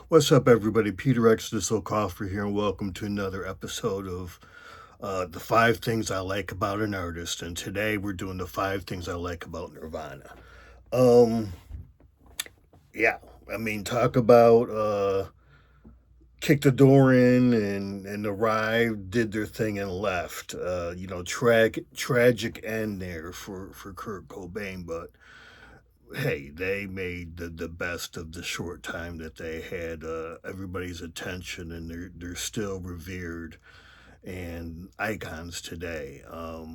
What's up, everybody? Peter X. the Coffer here, and welcome to another episode of the five things I like about an artist. And today we're doing the five things I like about Nirvana. Um, yeah, talk about kick the door in and arrived, did their thing, and left. Tragic end there for Kurt Cobain, but hey, they made the best of the short time that they had everybody's attention, and they're still revered and icons today. I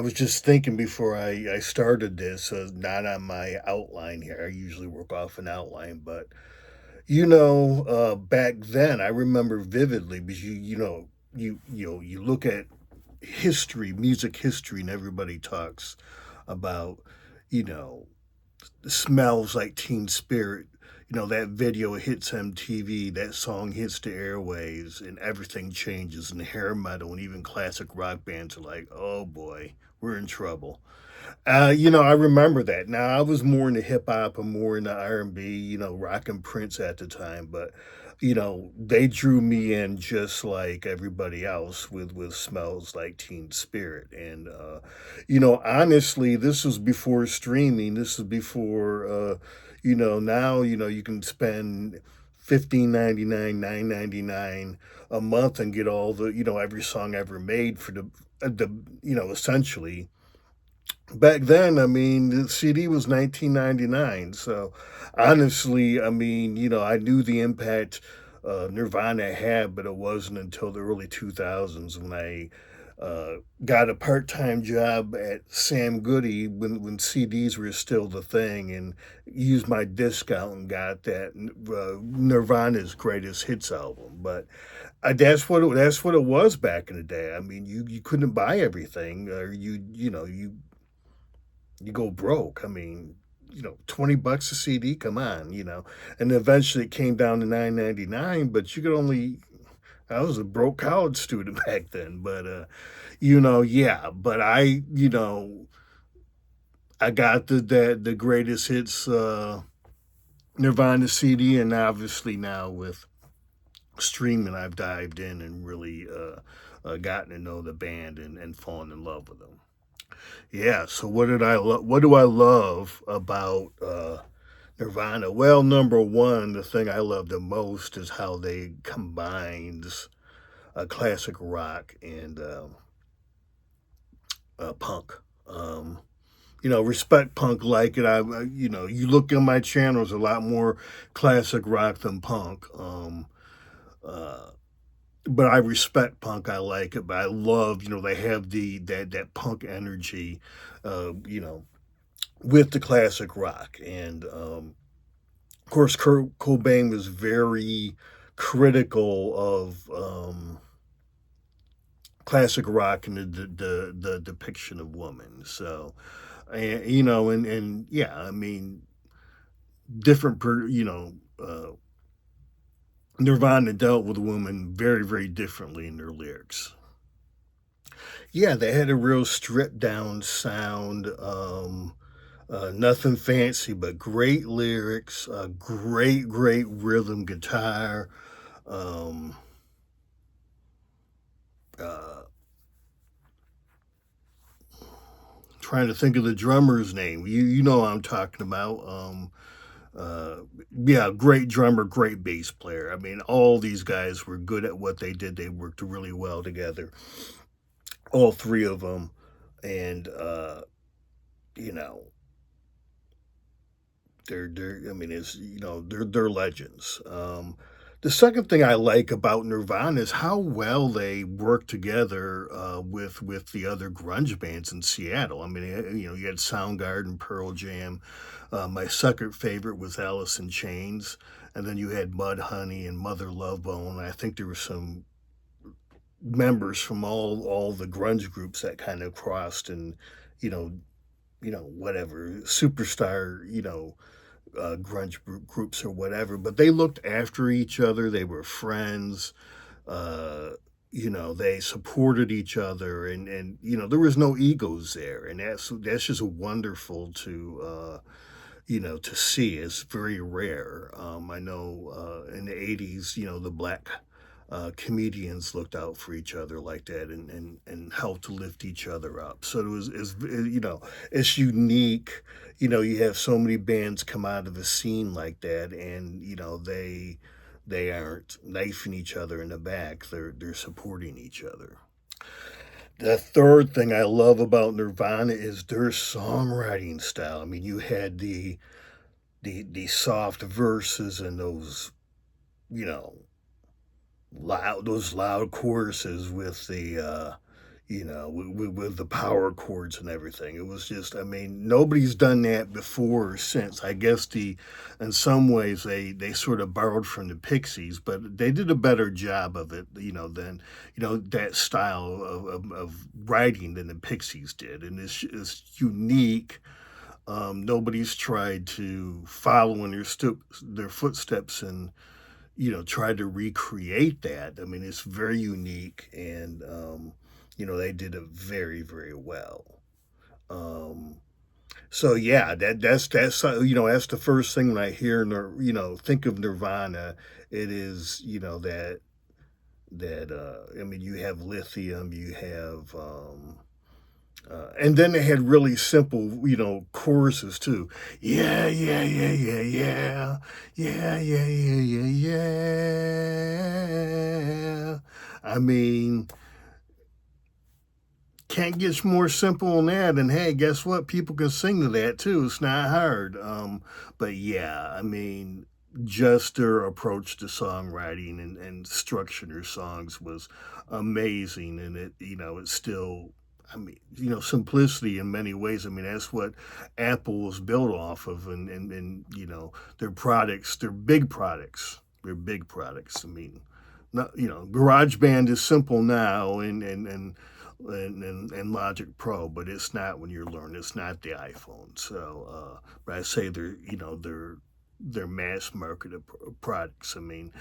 was just thinking before I started this, not on my outline here. I usually work off an outline, but back then I remember vividly because you look at history, music history, and everybody talks about you know Smells Like Teen Spirit. That video hits MTV, that song hits the airwaves, and everything changes. And hair metal and even classic rock bands are like, oh boy, we're in trouble. I remember that. Now I was more into hip hop and more into R&B, rock and Prince at the time, but they drew me in just like everybody else with Smells Like Teen Spirit. And honestly, this was before streaming. This was before now, you can spend 15.99, 9.99 a month and get all the, every song ever made for the essentially back then. The CD was 1999. So honestly, I knew the impact Nirvana had, but it wasn't until the early 2000s when I got a part-time job at Sam Goody when CDs were still the thing, and used my discount and got that Nirvana's greatest hits album. But that's what it was back in the day. You couldn't buy everything, or you go broke. 20 bucks a CD, come on, And eventually it came down to 9.99, but you could only I was a broke college student back then, but yeah, but I got the greatest hits Nirvana CD, and obviously now with streaming I've dived in and really gotten to know the band and fallen in love with them. Yeah, so what do I love about Nirvana? Well, number one, the thing I love the most is how they combines classic rock and punk. Respect punk like it. You look at my channel, there's a lot more classic rock than punk. Uh, but I respect punk. I like it, but I love, they have that punk energy, you know, with the classic rock. And of course, Kurt Cobain was very critical of classic rock and the depiction of women. So, and yeah, different Nirvana dealt with women very, very differently in their lyrics. Yeah, they had a real stripped down sound. Nothing fancy, but great lyrics, great rhythm guitar. Um, uh, Trying to think of the drummer's name. You know what I'm talking about. Uh, yeah, great drummer, great bass player. All these guys were good at what they did. They worked really well together, all three of them, and you know, they're. It's they're legends. The second thing I like about Nirvana is how well they work together with the other grunge bands in Seattle. You had Soundgarden, Pearl Jam. My second favorite was Alice in Chains, and then you had Mudhoney and Mother Love Bone. I think there were some members from all the grunge groups that kind of crossed, and you know whatever superstar grunge groups or whatever, but they looked after each other. They were friends. Uh, they supported each other, and there was no egos there, and that's just wonderful to to see. It's very rare. I know in the '80s, the black comedians looked out for each other like that, and helped lift each other up. So it's unique. You have so many bands come out of the scene like that, and they aren't knifing each other in the back. They're supporting each other. The third thing I love about Nirvana is their songwriting style. I mean, you had the soft verses and those, you know, loud choruses with the with the power chords and everything. It was just, I mean, nobody's done that before or since. I guess in some ways they sort of borrowed from the Pixies, but they did a better job of it, than that style of writing than the Pixies did, and it's unique. Nobody's tried to follow in their footsteps and try to recreate that. I mean, it's very unique, and they did it very, very well. Um, so yeah, that's the first thing when I hear think of Nirvana. It is I mean, you have Lithium, you have and then they had really simple, choruses too. Yeah, yeah, yeah, yeah, yeah, yeah, yeah, yeah, yeah, yeah. I mean, can't get more simple than that. And hey, guess what? People can sing to that too. It's not hard. But yeah, I mean, just their approach to songwriting and structuring their songs was amazing. And it's still, I mean, simplicity in many ways. I mean, that's what Apple was built off of, and their products, their big products, their big products. I mean, not GarageBand is simple now, and Logic Pro, but it's not when you're learning. It's not the iPhone. So, but I say they're mass marketed products. I mean,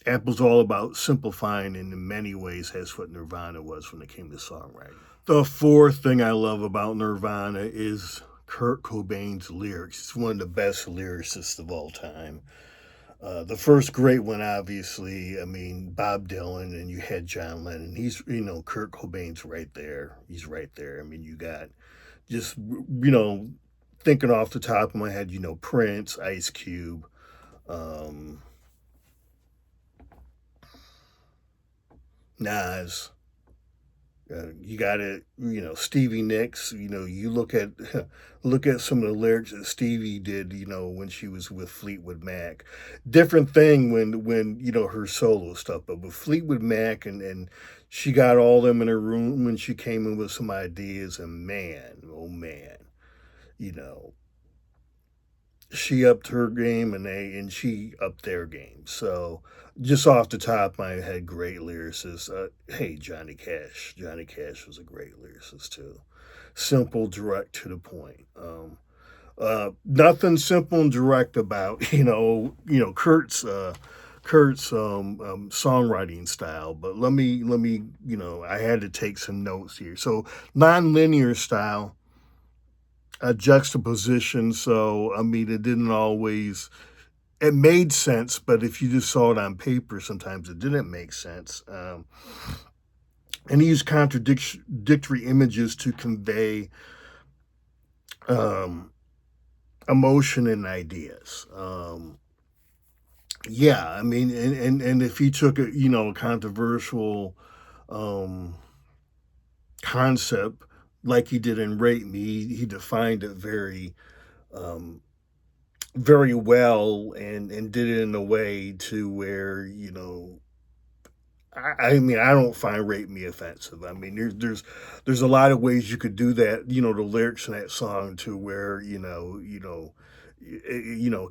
Apple's all about simplifying, and in many ways, that's what Nirvana was when it came to songwriting. The fourth thing I love about Nirvana is Kurt Cobain's lyrics. He's one of the best lyricists of all time. The first great one, obviously, I mean, Bob Dylan, and you had John Lennon. Kurt Cobain's right there. He's right there. I mean, you got just, thinking off the top of my head, Prince, Ice Cube, um, Nas. You got it, Stevie Nicks. You look at some of the lyrics that Stevie did. When she was with Fleetwood Mac, different thing when her solo stuff. But with Fleetwood Mac, and she got all them in her room when she came in with some ideas. And man, oh man, you know, she upped her game, and she upped their game. So just off the top of my head, great lyricist. Hey, Johnny Cash. Johnny Cash was a great lyricist too. Simple, direct, to the point. Nothing simple and direct about Kurt's songwriting style. But let me I had to take some notes here. So non-linear style, a juxtaposition. So I mean, it made sense, but if you just saw it on paper, sometimes it didn't make sense. And he used contradictory images to convey um, emotion and ideas. Yeah, I mean, and if he took a controversial um, concept like he did in Rate Me, he defined it um, very well, and did it in a way to where I mean, I don't find "Rape Me" offensive. I mean, there's a lot of ways you could do that. The lyrics in that song to where it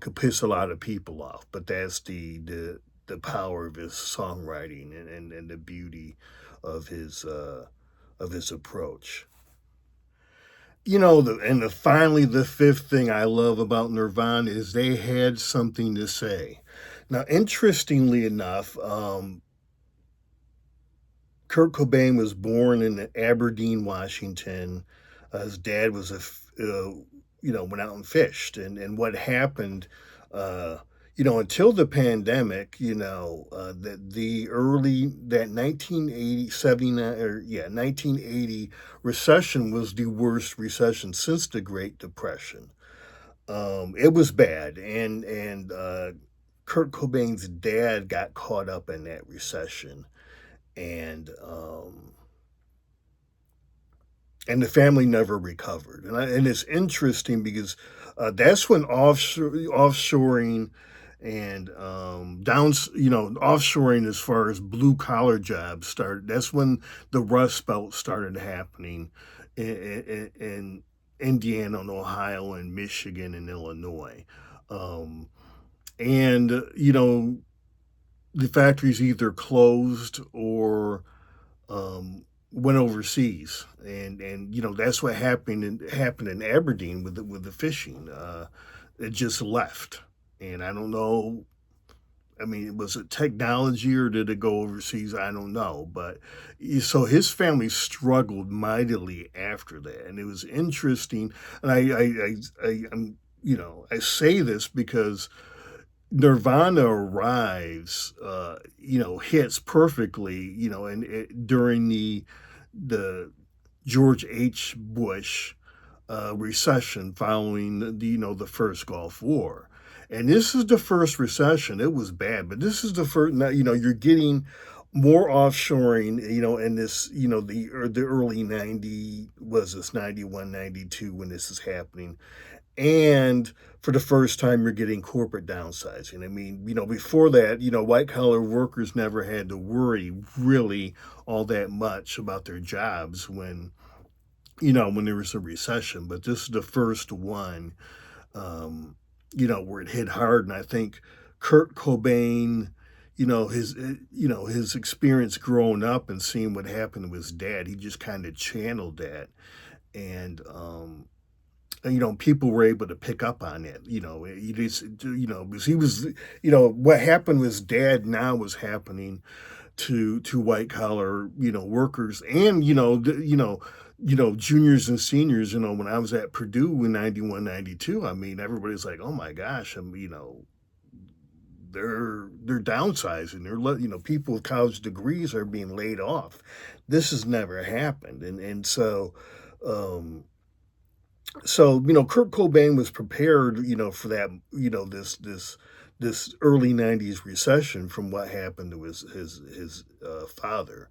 could piss a lot of people off. But that's the power of his songwriting, and the beauty of his approach. Finally, the fifth thing I love about Nirvana is they had something to say. Now, interestingly enough, Kurt Cobain was born in Aberdeen, Washington. His dad was went out and fished. And what happened, uh, until the pandemic, the early, that 1980 79 or yeah, 1980 recession was the worst recession since the Great Depression. It was bad, and Kurt Cobain's dad got caught up in that recession, and and the family never recovered. And it's interesting because that's when offshoring and offshoring as far as blue collar jobs started. That's when the Rust Belt started happening in Indiana and Ohio and Michigan and Illinois. Um, and the factories either closed or went overseas, and that's what happened in Aberdeen with the fishing. It just left, and I don't know. I mean, was it technology or did it go overseas? I don't know, but so his family struggled mightily after that, and it was interesting. And I say this because Nirvana arrives, hits perfectly, and during the George H. Bush recession following the first Gulf War. And this is the first recession. It was bad, but this is the first. Now, you're getting more offshoring. In this, the early 90, was this 91, 92 when this is happening, and for the first time you're getting corporate downsizing. I mean, before that, white collar workers never had to worry really all that much about their jobs when there was a recession. But this is the first one, um, where it hit hard. And I think Kurt Cobain, his experience growing up and seeing what happened to his dad, he just kind of channeled that. And people were able to pick up on it. He just, because he was, what happened was dad now was happening to white collar, workers, and juniors and seniors. When I was at Purdue in 91, 92, I mean, everybody's like, oh my gosh, they're downsizing. People with college degrees are being laid off. This has never happened, and um, Kurt Cobain was prepared, for that, this early '90s recession from what happened to his father,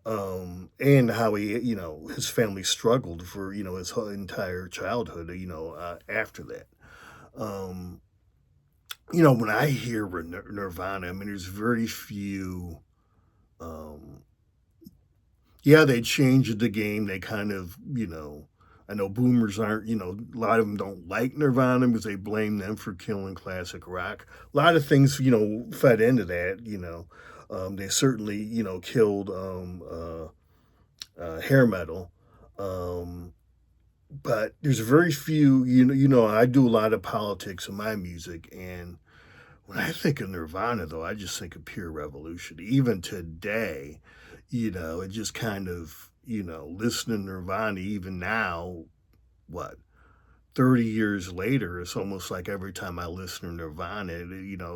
and how his family struggled for his whole entire childhood, after that. Um, when I hear Nirvana, I mean, there's very few. Um, yeah, they changed the game. They kind of, I know boomers aren't, a lot of them don't like Nirvana because they blame them for killing classic rock. A lot of things, fed into that. They certainly, killed hair metal. Um, but there's very few, I do a lot of politics in my music. And when I think of Nirvana, though, I just think of pure revolution. Even today, it just kind of, listening to Nirvana, even now, what, 30 years later, it's almost like every time I listen to Nirvana,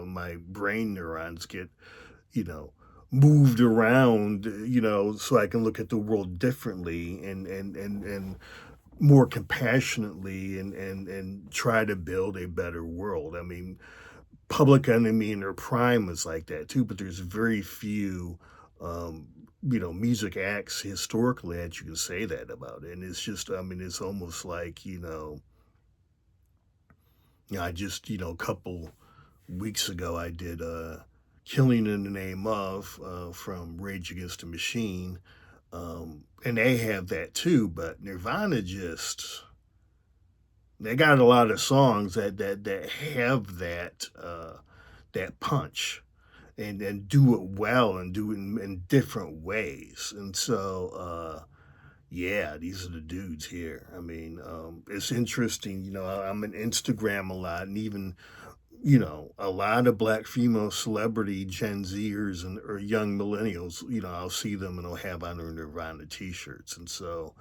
my brain neurons get, you know, moved around, so I can look at the world differently and more compassionately and try to build a better world. I mean, Public Enemy in their prime was like that too, but there's very few, um, music acts historically that you can say that about. And it's just, I mean, it's almost like, I just, a couple weeks ago, I did Killing in the Name of from Rage Against the Machine. And they have that too, but Nirvana just, they got a lot of songs that have that punch and do it well and do it in different ways. And so yeah, these are the dudes here. I mean, it's interesting. I'm on Instagram a lot, and even a lot of black female celebrity Gen Zers or young millennials. I'll see them and they'll have on their Nirvana T-shirts, and so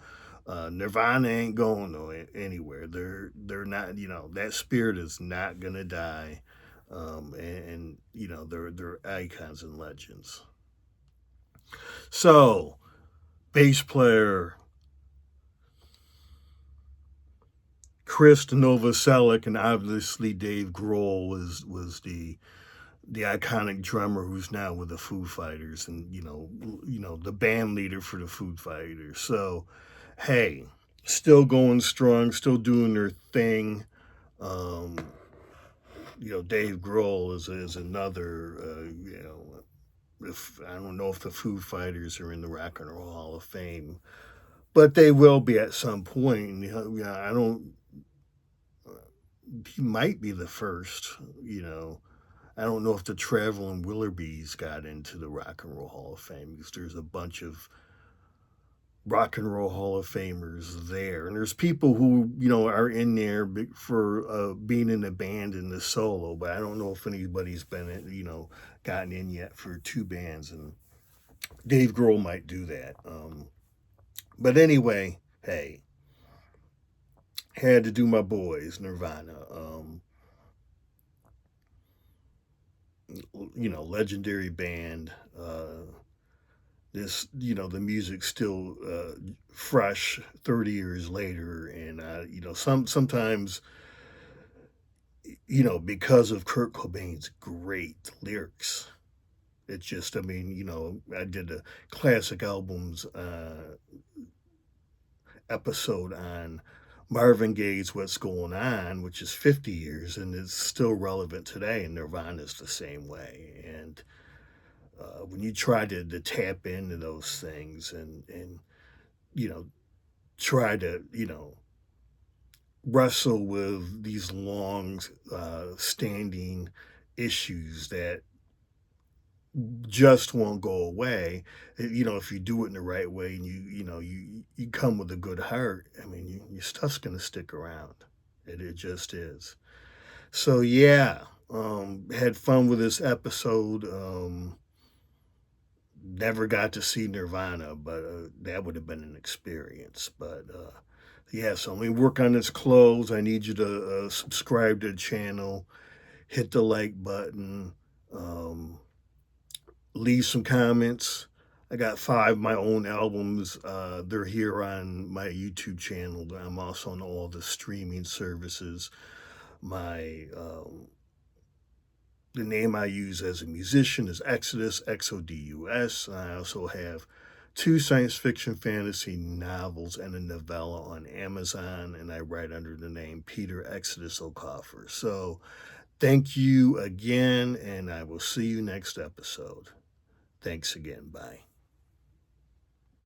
Nirvana ain't going anywhere. They're not. That spirit is not gonna die. And they're icons and legends. So bass player Chris Novoselic and obviously Dave Grohl was the iconic drummer who's now with the Foo Fighters, and the band leader for the Foo Fighters. So hey, still going strong, still doing their thing. Um, Dave Grohl is another. If I don't know if the Foo Fighters are in the Rock and Roll Hall of Fame, but they will be at some point. I don't. He might be the first. I don't know if the Traveling Wilburys got into the Rock and Roll Hall of Fame, because there's a bunch of Rock and Roll Hall of Famers there, and there's people who are in there for being in the band and the solo, but I don't know if anybody's been gotten in yet for two bands, and Dave Grohl might do that. But anyway, hey, had to do my boys Nirvana. Legendary band. This the music's still fresh 30 years later, and sometimes because of Kurt Cobain's great lyrics. It's just, I mean, I did a classic albums episode on Marvin Gaye's "What's Going On," which is 50 years and it's still relevant today, and Nirvana's the same way. And when you try to tap into those things, and you know try to wrestle with these long standing issues that just won't go away. If you do it in the right way, and you come with a good heart, I mean, your stuff's gonna stick around. It just is. So yeah, had fun with this episode. Never got to see Nirvana, but that would have been an experience. But yeah, so let me work on this close. I need you to subscribe to the channel, hit the like button, um, leave some comments. I got 5 of my own albums. They're here on my YouTube channel. I'm also on all the streaming services. My The name I use as a musician is Exodus, Xodus. I also have 2 science fiction fantasy novels and a novella on Amazon, and I write under the name Peter Exodus Okoffer. So thank you again, and I will see you next episode. Thanks again. Bye.